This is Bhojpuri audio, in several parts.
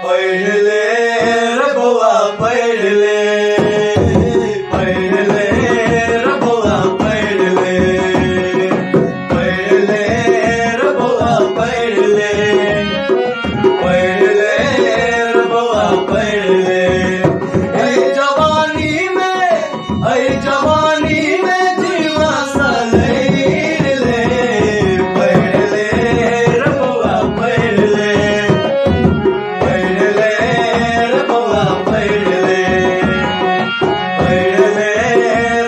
पढ़ ले रे बउआ पढ़ ले, पढ़ ले रे बउआ पढ़ ले, पढ़ ले रे बउआ पढ़ ले, पढ़ ले रे बउआ पढ़ ले। जवानी में जीवा सलैर ले, पढ़ ले रे बउआ पढ़ ले, पढ़ ले रे बउआ पढ़ ले, पढ़ ले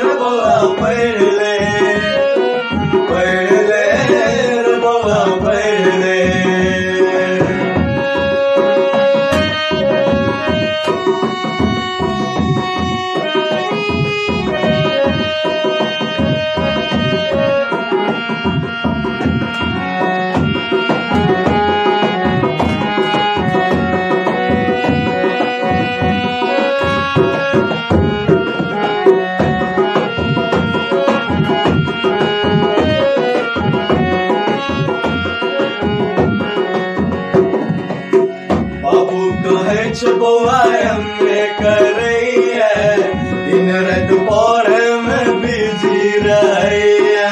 रे बउआ पढ़ ले, पढ़ ले रे बउआ पढ़ ले। बाबू कहे छ बउआ एमे करैया, दिन रात पढ़े में बिजी रहैया।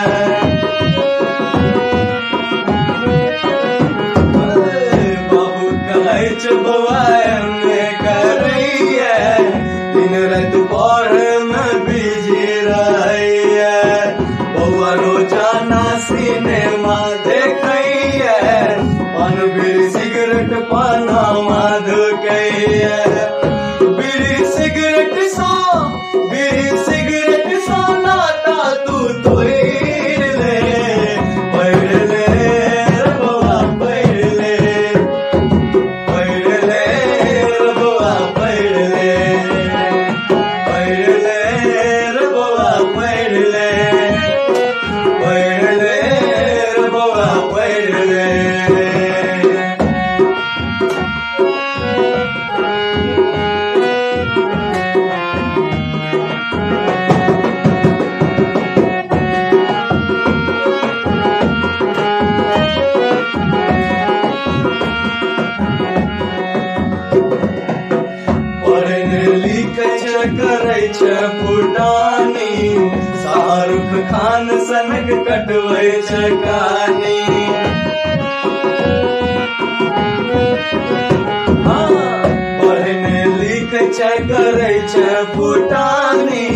बाबू कहे छ बउआ एमे करैया, दिन रात पढ़े में बिजी रहैया। बउआ रोजाना सिनेमा देखैया, पान बीड़ी सिगरेट पानामा धुकैया। बीड़ी सिगरेट सा नाता तू तोड़ ले, पढ़ ले रे बउआ पढ़ ले, पढ़ ले रे बउआ पढ़ ले, पढ़ ले रे बउआ पढ़ ले, पढ़ ले रे बउआ पढ़ ले। करै छ फुटानी, शाहरुख खान सनक कटबै छ कानी। पढ़ने लिखै छ करै छ फुटानी,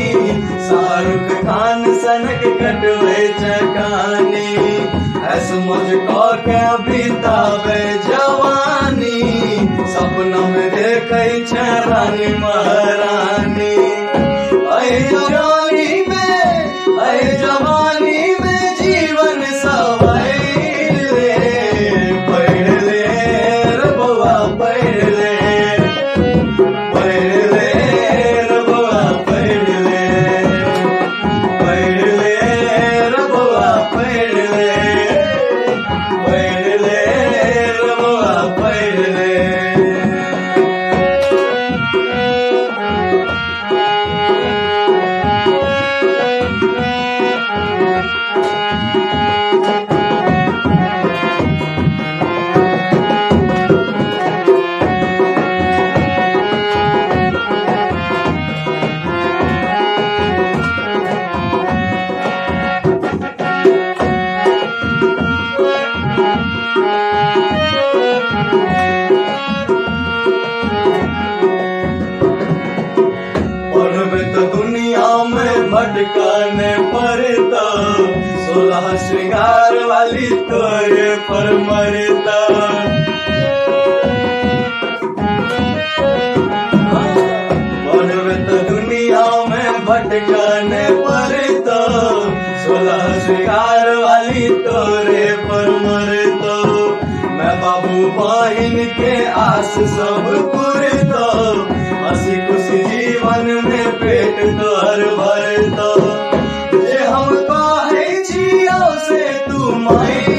शाहरुख खान सनक कटबै छ कानी। ऐस मौज कऽ के बिताबै जवानी, सपना में देखै छ रानी महारानी। जवानी में जीवन सवार ले, पढ़ ले रे बउआ पढ़ ले, पढ़ ले रे बउआ पढ़ ले, पढ़ ले रे बउआ पढ़ ले, पढ़ ले रे बउआ पढ़ ले। दुनिया में भटकाने पड़ता, 16 श्रृंगार वाली तोरे पर मरता। दुनिया में भटकाने पड़ता, 16 श्रृंगार वाली तोरे पर मरता। मैं बाबू बहिन के आस सब पुरता, हंसी खुशी जीवन में पेट तोहर भरता। जे हम कहै छियौ से तू माय